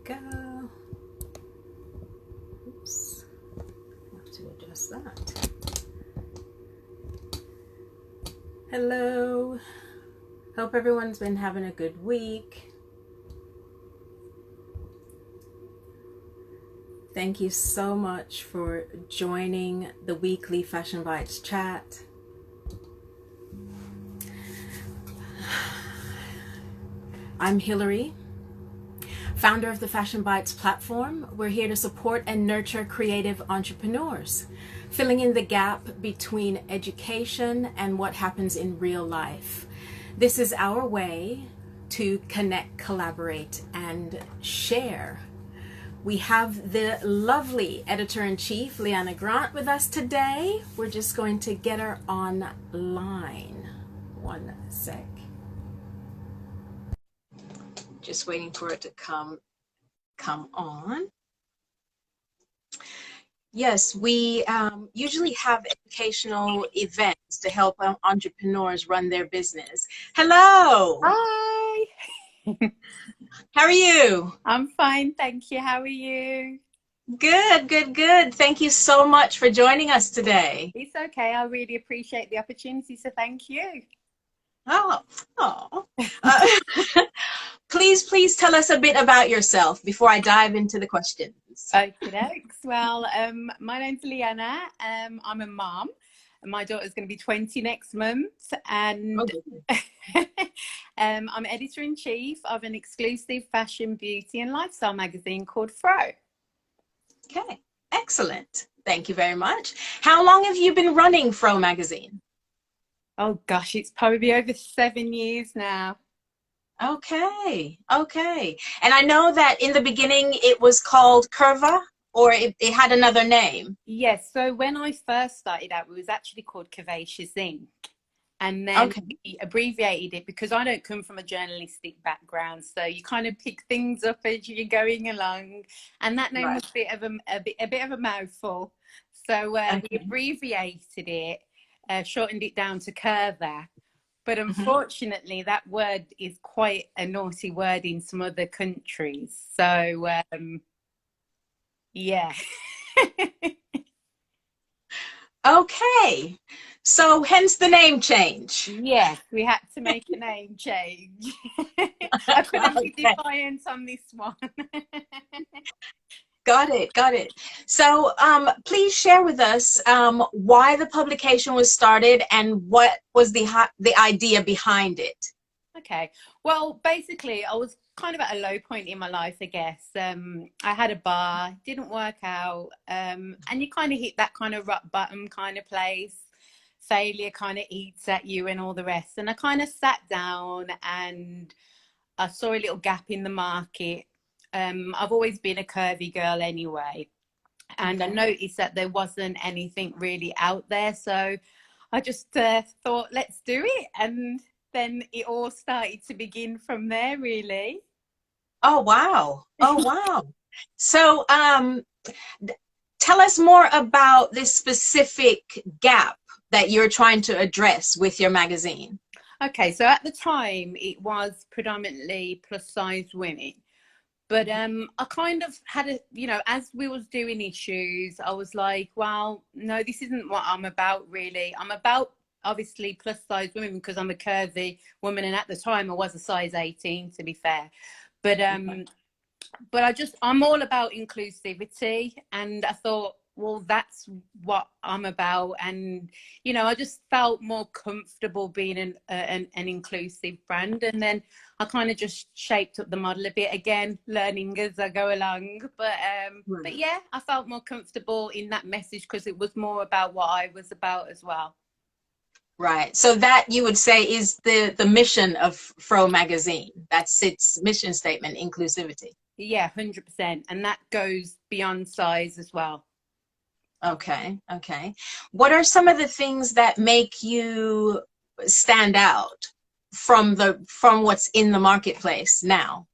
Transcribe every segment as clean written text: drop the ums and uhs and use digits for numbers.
go. Oops, I have to adjust that. Hello. Hope everyone's been having a good week. Thank you so much for joining the weekly Fashion Bites chat. I'm Hillary, founder of the Fashion Bites platform. We're here to support and nurture creative entrepreneurs, filling in the gap between education and what happens in real life. This is our way to connect, collaborate, and share. We have the lovely editor-in-chief, Leanna Grant, with us today. We're just going to get her online. One sec. Just waiting for it to come on. Yes, we usually have educational events to help entrepreneurs run their business. Hello. Hi. How are you? I'm fine, thank you. How are you? Good, good, good. Thank you so much for joining us today. It's okay. I really appreciate the opportunity, so thank you. Oh. Please tell us a bit about yourself before I dive into the questions. Okay, well, my name's Leanna. I'm a mom. My daughter's going to be 20 next month, and I'm editor-in-chief of an exclusive fashion, beauty, and lifestyle magazine called Fro. Okay, excellent. Thank you very much. How long have you been running Fro magazine? Oh gosh, it's probably over 7 years now. Okay. And I know that in the beginning it was called Curva, or it had another name. Yes, so when I first started out, it was actually called Curvaceous Ink. And then we abbreviated it because I don't come from a journalistic background. So you kind of pick things up as you're going along. And that name was a bit of a mouthful. So we abbreviated it, shortened it down to Curva. But unfortunately, that word is quite a naughty word in some other countries. So, yeah. Okay. So hence the name change. Yes, we had to make a name change. I couldn't be defiant on this one. Got it. So please share with us why the publication was started and what was the idea behind it. Okay, well, basically, I was kind of at a low point in my life, I guess. I had a bar, didn't work out, and you kind of hit that kind of rock bottom kind of place. Failure kind of eats at you and all the rest. And I kind of sat down and I saw a little gap in the market. I've always been a curvy girl anyway, and I noticed that there wasn't anything really out there. So I just thought, let's do it. And then it all started to begin from there, really. Oh, wow. So tell us more about this specific gap that you're trying to address with your magazine. Okay, so at the time, it was predominantly plus size women. But I kind of had a, as we was doing issues, I was like, well, no, this isn't what I'm about, really. I'm about, obviously, plus size women because I'm a curvy woman. And at the time, I was a size 18, to be fair. But I'm all about inclusivity. And I thought, well, that's what I'm about. And, I just felt more comfortable being an inclusive brand. And then I kind of just shaped up the model a bit, again, learning as I go along. But yeah, I felt more comfortable in that message because it was more about what I was about as well. Right. So that, you would say, is the mission of Fro magazine. That's its mission statement, inclusivity. Yeah, 100%. And that goes beyond size as well. Okay. What are some of the things that make you stand out from what's in the marketplace now?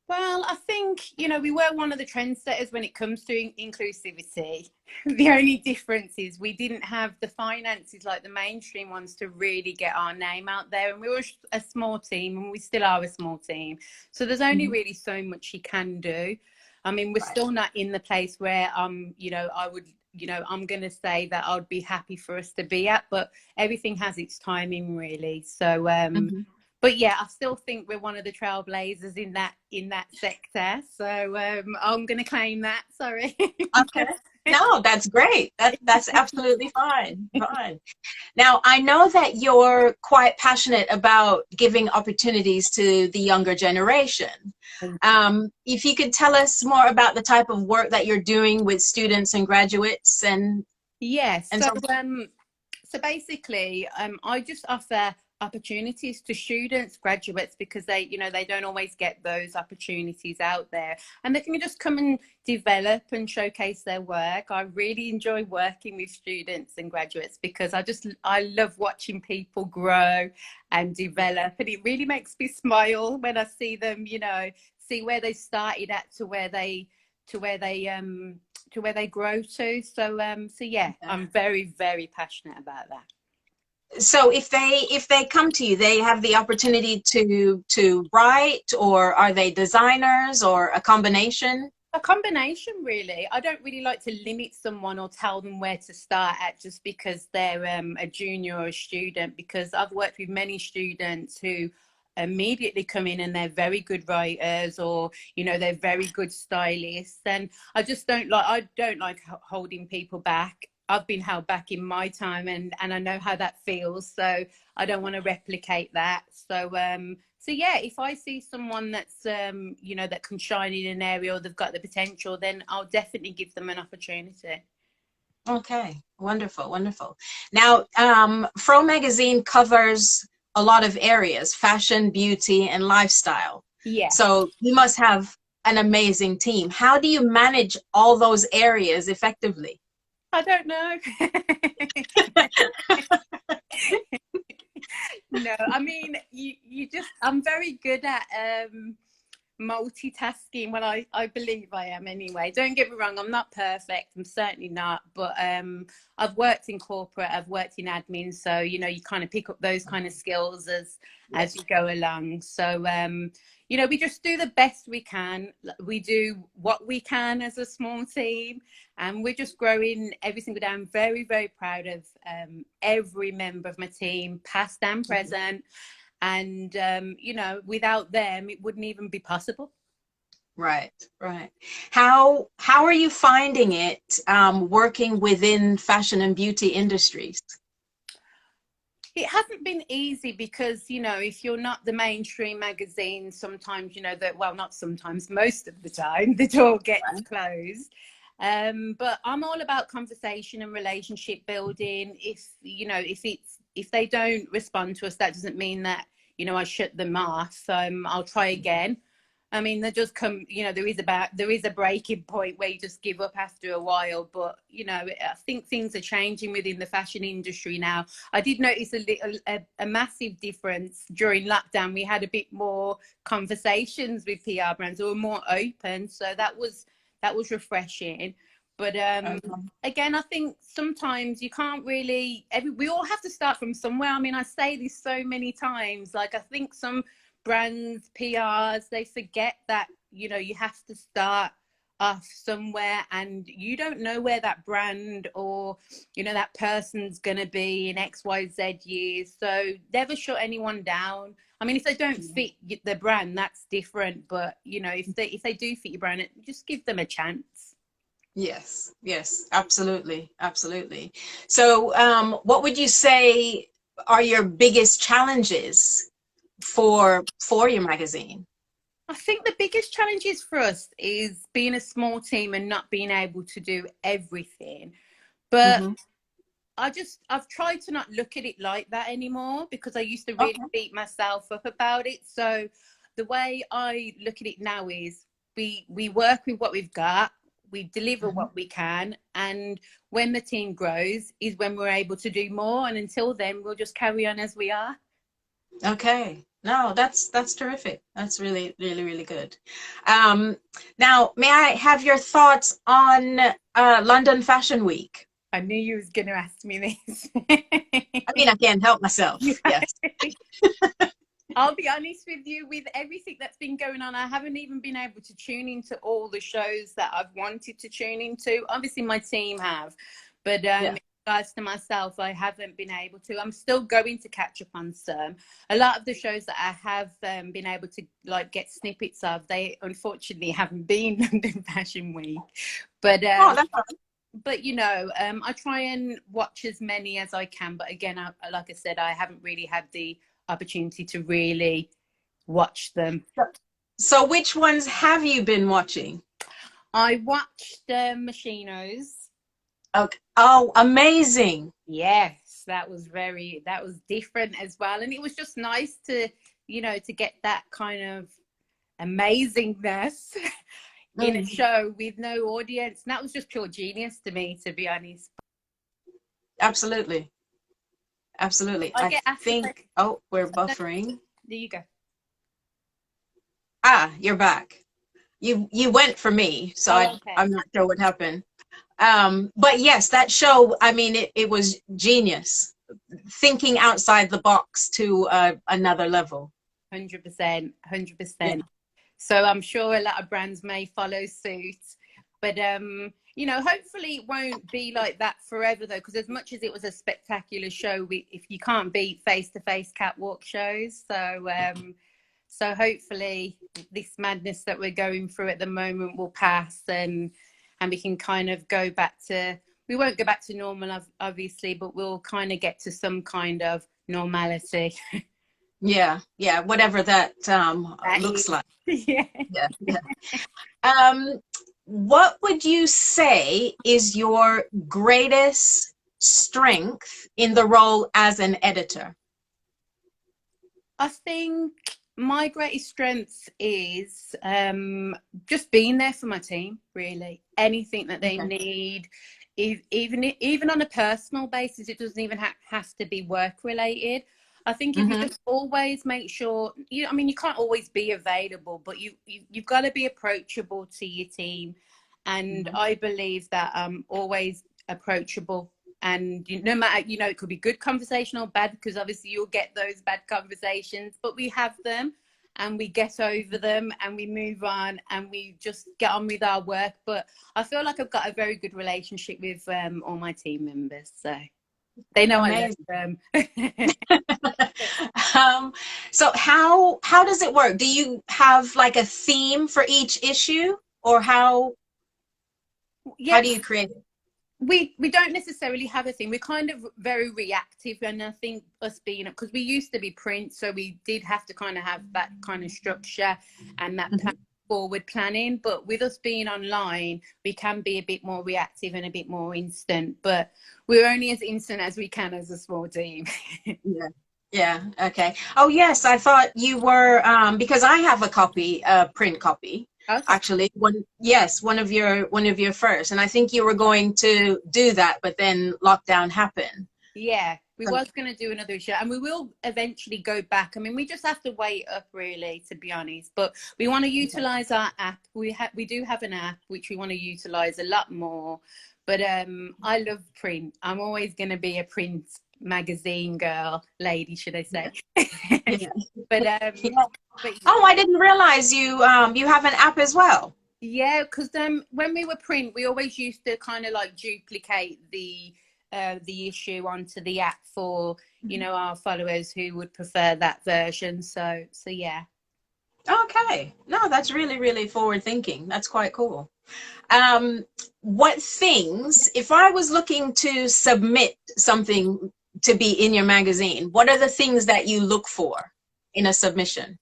Well, I think, we were one of the trendsetters when it comes to inclusivity. The only difference is we didn't have the finances like the mainstream ones to really get our name out there. And we were a small team, and we still are a small team. So there's only really so much you can do. I mean, we're still not in the place where, I would, I'm going to say that I'd be happy for us to be at, but everything has its timing, really. So, but yeah, I still think we're one of the trailblazers in that sector. So I'm going to claim that. Sorry. Okay. No, that's great. That's absolutely fine. Fine. Now, I know that you're quite passionate about giving opportunities to the younger generation. If you could tell us more about the type of work that you're doing with students and graduates and Yes. and So, so. so basically, I just offer opportunities to students, graduates, because they don't always get those opportunities out there, and they can just come and develop and showcase their work. I really enjoy working with students and graduates because I love watching people grow and develop, and it really makes me smile when I see them, see where they started at to where they grow to. So yeah, I'm very, very passionate about that. So if they come to you, they have the opportunity to write, or are they designers, or a combination? A combination, really. I don't really like to limit someone or tell them where to start at just because they're a junior or a student, because I've worked with many students who immediately come in and they're very good writers, or they're very good stylists, and I don't like holding people back. I've been held back in my time, and I know how that feels, so I don't want to replicate that. So yeah, if I see someone that's that can shine in an area, or they've got the potential, then I'll definitely give them an opportunity. Okay, wonderful, wonderful. Now, Fro Magazine covers a lot of areas: fashion, beauty, and lifestyle. Yeah. So you must have an amazing team. How do you manage all those areas effectively? I don't know. No, I mean, I'm very good at multitasking. Well, I believe I am anyway. Don't get me wrong, I'm not perfect. I'm certainly not. But I've worked in corporate, I've worked in admin. So, you kind of pick up those kind of skills as you go along. So, we just do the best we can. We do what we can as a small team, and we're just growing every single day. I'm very, very proud of every member of my team, past and present. And, without them, it wouldn't even be possible. Right, right. How are you finding it working within fashion and beauty industries? It hasn't been easy because, if you're not the mainstream magazine, sometimes, not sometimes, most of the time, the door gets closed. But I'm all about conversation and relationship building. If they don't respond to us, that doesn't mean that, I shut them off. I'll try again. I mean, there does come, there is a breaking point where you just give up after a while. But, I think things are changing within the fashion industry now. I did notice a massive difference during lockdown. We had a bit more conversations with PR brands who were more open. So that was refreshing. But again, I think sometimes you can't really, we all have to start from somewhere. I mean, I say this so many times, like I think some brands, PRs, they forget that, you have to start off somewhere, and you don't know where that brand or, that person's going to be in XYZ years. So never shut anyone down. I mean, if they don't fit the brand, that's different. But, if they do fit your brand, just give them a chance. Yes, yes, absolutely, absolutely. So what would you say are your biggest challenges for your magazine? I think the biggest challenges for us is being a small team and not being able to do everything. But I've tried to not look at it like that anymore, because I used to really beat myself up about it. So the way I look at it now is we work with what we've got, we deliver what we can, and when the team grows is when we're able to do more. And until then, we'll just carry on as we are. Okay, No, that's terrific. That's really, really, really good. Now, may I have your thoughts on London Fashion Week? I knew you was going to ask me this. I mean, I can't help myself. Yes. I'll be honest with you, with everything that's been going on, I haven't even been able to tune into all the shows that I've wanted to tune into. Obviously, my team have, but Yeah. in regards to myself, I haven't been able to. I'm still going to catch up on some. A lot of the shows that I have been able to like get snippets of, they unfortunately haven't been London Fashion Week. But Oh, that's all right. but you know, I try and watch as many as I can. But again, like I said, I haven't really had the opportunity to really watch them. So which ones have you been watching? I watched Machinos. Okay. Oh, amazing. Yes, that was different as well. And it was just nice to, you know, to get that kind of amazingness in a show with no audience. And that was just pure genius to me, to be honest. Absolutely. Absolutely. I think, oh, we're buffering. There you go. Ah, you're back. You went for me, so okay. I'm not sure what happened. But yes, that show, I mean, it was genius. Thinking outside the box to another level. 100%, 100%. Yeah. So I'm sure a lot of brands may follow suit. But, you know, hopefully it won't be like that forever, though, because as much as it was a spectacular show, if you can't beat face-to-face catwalk shows. So hopefully this madness that we're going through at the moment will pass and we can kind of go back to, we won't go back to normal, obviously, but we'll kind of get to some kind of normality. Yeah, yeah, whatever that looks like. Yeah. Yeah, yeah. What would you say is your greatest strength in the role as an editor? I think my greatest strength is just being there for my team, really. Anything that they need, even on a personal basis, it doesn't even have to be work related. I think if you just always make sure, I mean, you can't always be available, but you've got to be approachable to your team. And I believe that I'm always approachable. And no matter, you know, it could be good conversation or bad, because obviously you'll get those bad conversations, but we have them and we get over them and we move on and we just get on with our work. But I feel like I've got a very good relationship with all my team members. So they know I love them. So how does it work? Do you have like a theme for each issue, or how do you create it? We don't necessarily have a thing. We're kind of very reactive, and I think us being, because we used to be print, so we did have to kind of have that kind of structure and that forward planning. But with us being online, we can be a bit more reactive and a bit more instant. But we're only as instant as we can as a small team. Yeah. Yeah. Okay. Oh yes, I thought you were because I have a copy, print copy. Okay. Actually, one of your first, and I think you were going to do that, but then lockdown happened. Yeah, we was going to do another show, and we will eventually go back. I mean, we just have to wait up, really, to be honest. But we want to utilize our app. We do have an app which we want to utilize a lot more. But I love print. I'm always going to be a print magazine girl, lady, should I say? Yeah. But oh, I didn't realize you have an app as well. Yeah, because when we were print, we always used to kind of like duplicate the issue onto the app for you know, our followers who would prefer that version. So yeah. Okay, no, that's really, really forward thinking. That's quite cool. What things, if I was looking to submit something to be in your magazine, what are the things that you look for in a submission?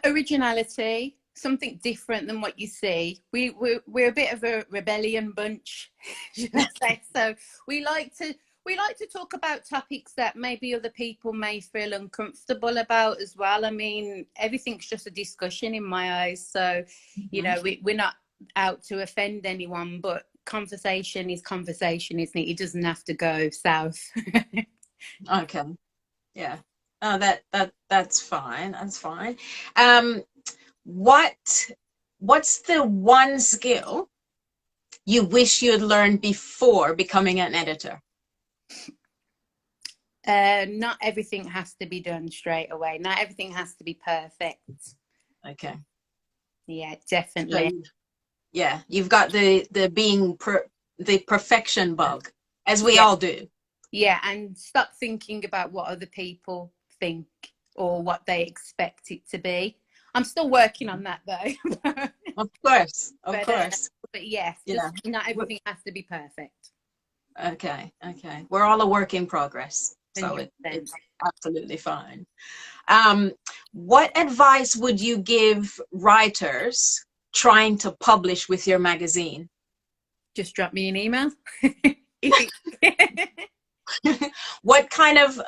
Originality, something different than what you see. We're a bit of a rebellion bunch, should I say. So we like to talk about topics that maybe other people may feel uncomfortable about as well. I mean, everything's just a discussion in my eyes. So, you know, we're not out to offend anyone, but conversation is conversation, isn't it? It doesn't have to go south. Okay. Yeah. Oh, that's fine. That's fine. Um, what's the one skill you wish you had learned before becoming an editor? Not everything has to be done straight away. Not everything has to be perfect. Okay. Yeah, So definitely. yeah, you've got the the perfection bug, as we Yeah, all do. yeah, and stop thinking about what other people think or what they expect it to be. I'm still working on that though. Of course, of but course. but yes, Yeah. just not everything has to be perfect. Okay, okay. We're all a work in progress, so 100%. it's absolutely fine. Um, what advice would you give writers trying to publish with your magazine? Just drop me an email. What kind of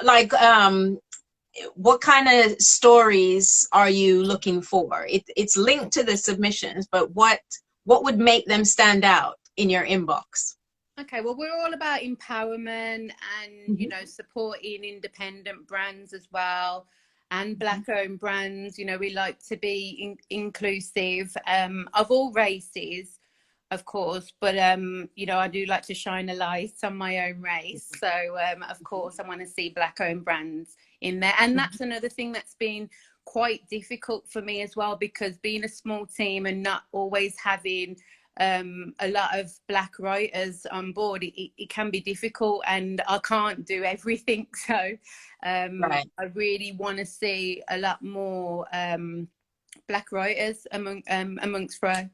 what kind of stories are you looking for? It's linked to the submissions, but what would make them stand out in your inbox? Okay, well, we're all about empowerment and, Mhm. supporting independent brands as well and Black-owned brands. We like to be inclusive of all races, of course, but, I do like to shine a light on my own race. So, of course, I want to see Black-owned brands in there. And that's another thing that's been quite difficult for me as well, because being a small team and not always having a lot of Black writers on board, it can be difficult, and I can't do everything. So Right. I really want to see a lot more Black writers amongst Fro.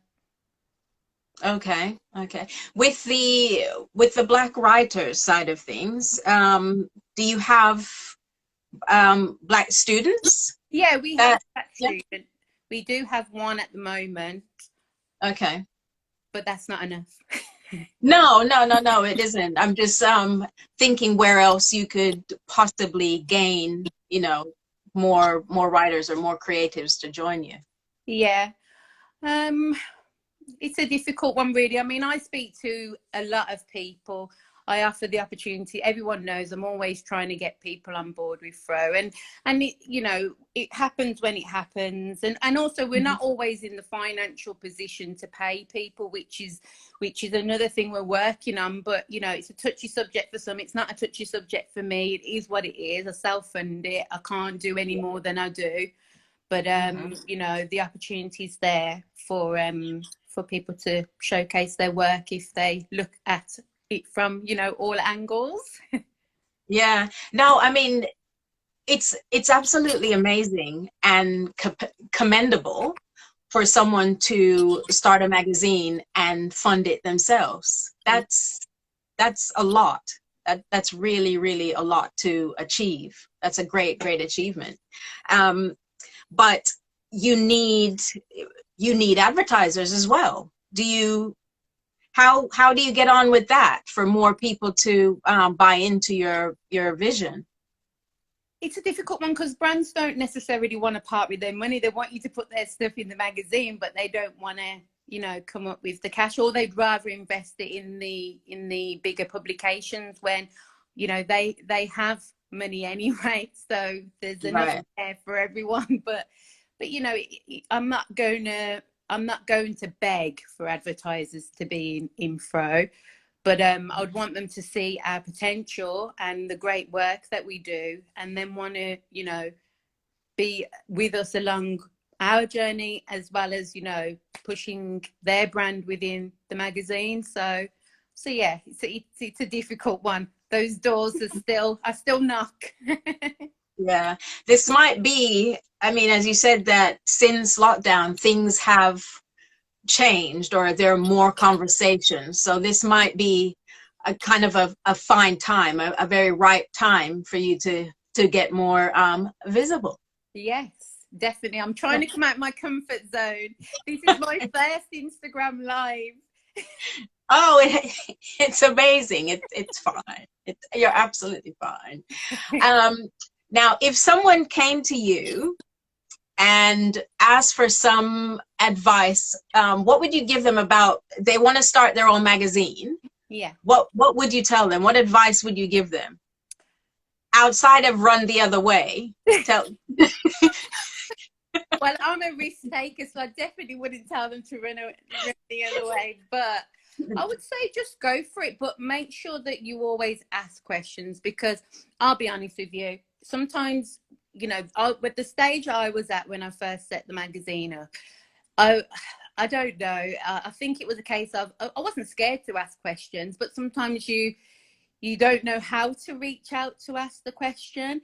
Okay. Okay. With the Black writers side of things, do you have Black students? Yeah, we have That that yeah. student. We do have one at the moment, Okay. but that's not enough. No, no, no, no, it isn't. I'm just thinking where else you could possibly gain, more writers or more creatives to join you. Yeah. Um, it's a difficult one, really. I mean, I speak to a lot of people. I offer the opportunity. Everyone knows I'm always trying to get people on board with Fro, and it happens when it happens, and also we're not always in the financial position to pay people, which is another thing we're working on. But it's a touchy subject for some. It's not a touchy subject for me. It is what it is. I self-fund it. I can't do any more than I do. But the opportunity's there for people to showcase their work if they look at it from all angles. Yeah. No, I mean, it's absolutely amazing and commendable for someone to start a magazine and fund it themselves. That's a lot. That's really, really a lot to achieve. That's a great, great achievement. But you need advertisers as well. How do you get on with that for more people to buy into your vision? It's a difficult one because brands don't necessarily want to part with their money. They want you to put their stuff in the magazine, but they don't want to come up with the cash, or they'd rather invest it in the bigger publications when they have money anyway. So there's enough there for everyone. But I'm not going to beg for advertisers to be in Fro, but I would want them to see our potential and the great work that we do, and then want to be with us along our journey, as well as pushing their brand within the magazine. So yeah, it's a difficult one. Those doors I still knock. Yeah, this might be, I mean, as you said, that since lockdown, things have changed, or there are more conversations. So this might be a kind of a fine time, a very ripe time for you to get more visible. Yes, definitely. I'm trying to come out of my comfort zone. This is my first Instagram live. Oh, it's amazing. It's fine. You're absolutely fine. Now, if someone came to you and asked for some advice, what would you give them about, they want to start their own magazine? Yeah. What would you tell them? What advice would you give them? outside of run the other way, tell. Well, I'm a risk taker, so I definitely wouldn't tell them to run the other way. But I would say just go for it, but make sure that you always ask questions, because I'll be honest with you, sometimes, you know, with the stage I was at when I first set the magazine up, I don't know. I think it was a case of I wasn't scared to ask questions, but sometimes you don't know how to reach out to ask the question.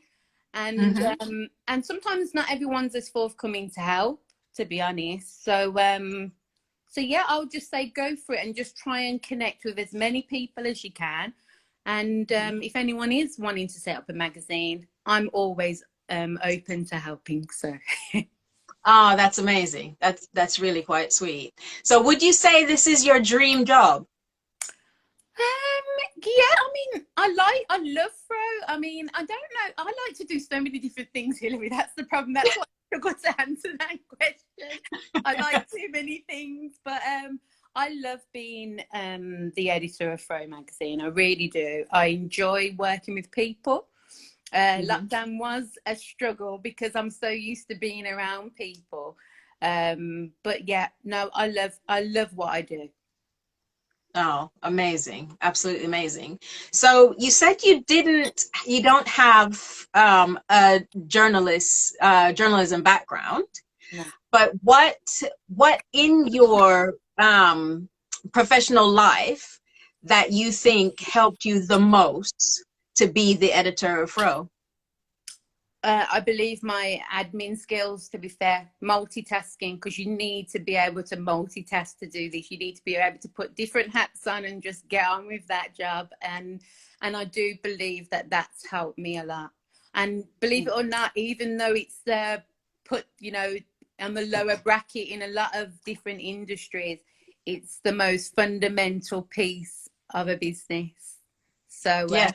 And and sometimes not everyone's as forthcoming to help, to be honest. So so yeah, I would just say go for it and just try and connect with as many people as you can. And if anyone is wanting to set up a magazine, I'm always open to helping. So Oh, that's amazing. That's really quite sweet. So would you say this is your dream job? Yeah, I mean, I love throw. I mean, I don't know. I like to do so many different things, Hillary. That's the problem. That's why I forgot to answer that question. I like too many things, but I love being the editor of Throw magazine. I really do. I enjoy working with people. Lockdown was a struggle because I'm so used to being around people. But yeah, no, I love what I do. Oh, amazing. Absolutely amazing. So you said you don't have a journalism background, No. but what in your professional life that you think helped you the most to be the editor of Fro? I believe my admin skills, to be fair, multitasking, because you need to be able to multitask to do this. You need to be able to put different hats on and just get on with that job. And I do believe that that's helped me a lot. And believe it or not, even though it's put, you know, on the lower bracket in a lot of different industries, it's the most fundamental piece of a business. So Yeah.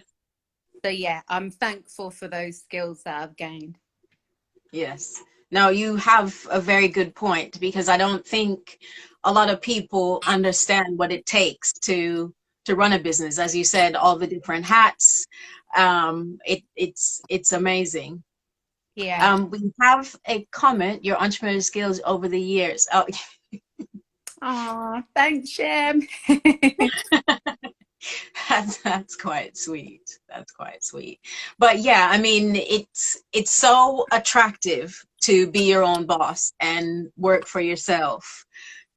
so yeah, I'm thankful for those skills that I've gained. Yes. No, you have a very good point, because I don't think a lot of people understand what it takes to run a business. As you said, all the different hats. It's amazing. Yeah. We have a comment, your entrepreneurial skills over the years. Oh, Oh, thanks, Shem. that's quite sweet. That's quite sweet. But yeah, I mean, it's so attractive to be your own boss and work for yourself,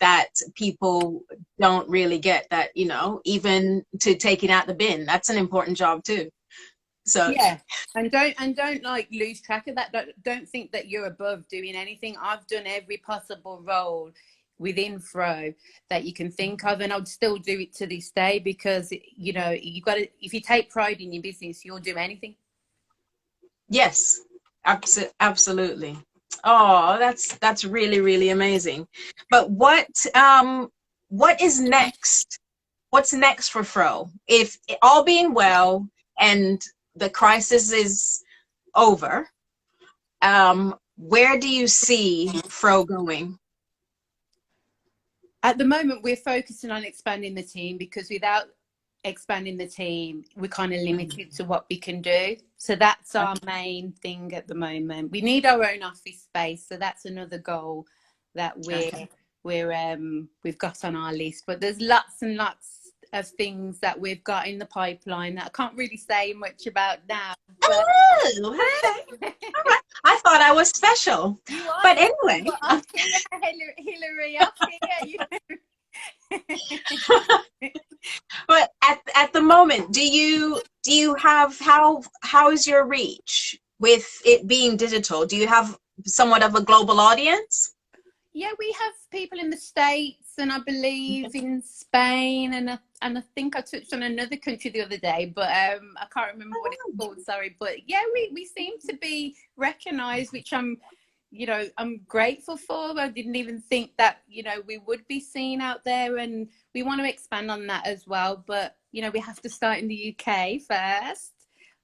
that people don't really get that, you know, even to taking out the bin, that's an important job too. So Yeah, and don't like lose track of that. Don't think that you're above doing anything. I've done every possible role within Throw that you can think of, and I'd still do it to this day, because you know, you got to, if you take pride in your business, you'll do anything. yes, absolutely. Oh, that's really, really amazing. But what is next? What's next for Fro? If all being well and the crisis is over, where do you see Fro going? At the moment, we're focusing on expanding the team, because without expanding the team, we're kind of limited to what we can do. So that's our main thing at the moment. We need our own office space, so that's another goal that we've got on our list. But there's lots and lots of things that we've got in the pipeline that I can't really say much about now. But Oh, okay. All right. I thought I was special. you are, But anyway. I'm here, Hillary. I'm here. But at the moment, do you have, how is your reach with it being digital? Do you have somewhat of a global audience? Yeah, we have people in the States, and I believe in Spain, and I think I touched on another country the other day, but I can't remember what it's called. Sorry, but yeah, we seem to be recognised, which I'm grateful for. I didn't even think that, you know, we would be seen out there, and we want to expand on that as well. But you know, we have to start in the UK first,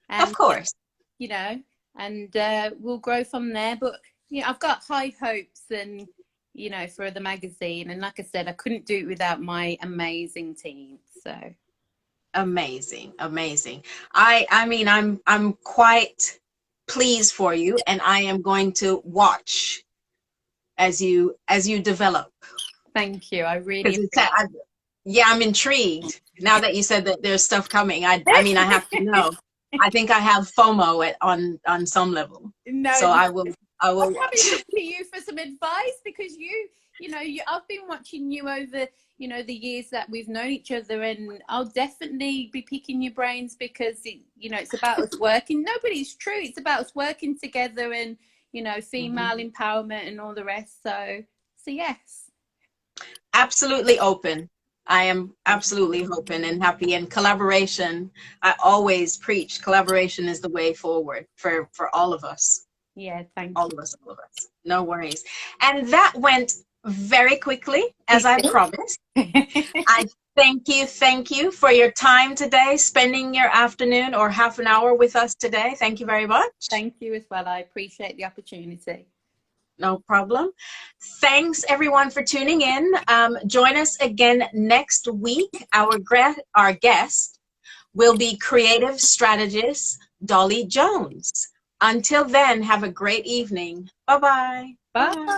and, Of course. you know, and we'll grow from there. But you know, I've got high hopes, and you know, for the magazine. And like I said, I couldn't do it without my amazing team. So Amazing, amazing. I mean, I'm quite pleased for you, and I am going to watch as you develop. Thank you. I really Because yeah, I'm intrigued now that you said that there's stuff coming. I mean, I have to know. I think I have FOMO on some level. no, So I will I'm coming watch. to you for some advice, because I've been watching you over, the years that we've known each other, and I'll definitely be picking your brains, because it's about us working. Nobody's true. It's about us working together, and female empowerment and all the rest. So yes. Absolutely open. I am absolutely open and happy. And collaboration, I always preach collaboration is the way forward for all of us. Yeah, thank All you. of us, all of us. No worries. And that went very quickly, as I promised. I thank you for your time today, spending your afternoon or half an hour with us today. Thank you very much. Thank you as well. I appreciate the opportunity. No problem. Thanks everyone for tuning in. Join us again next week. Our guest will be creative strategist Dolly Jones. Until then, have a great evening. Bye-bye. Bye.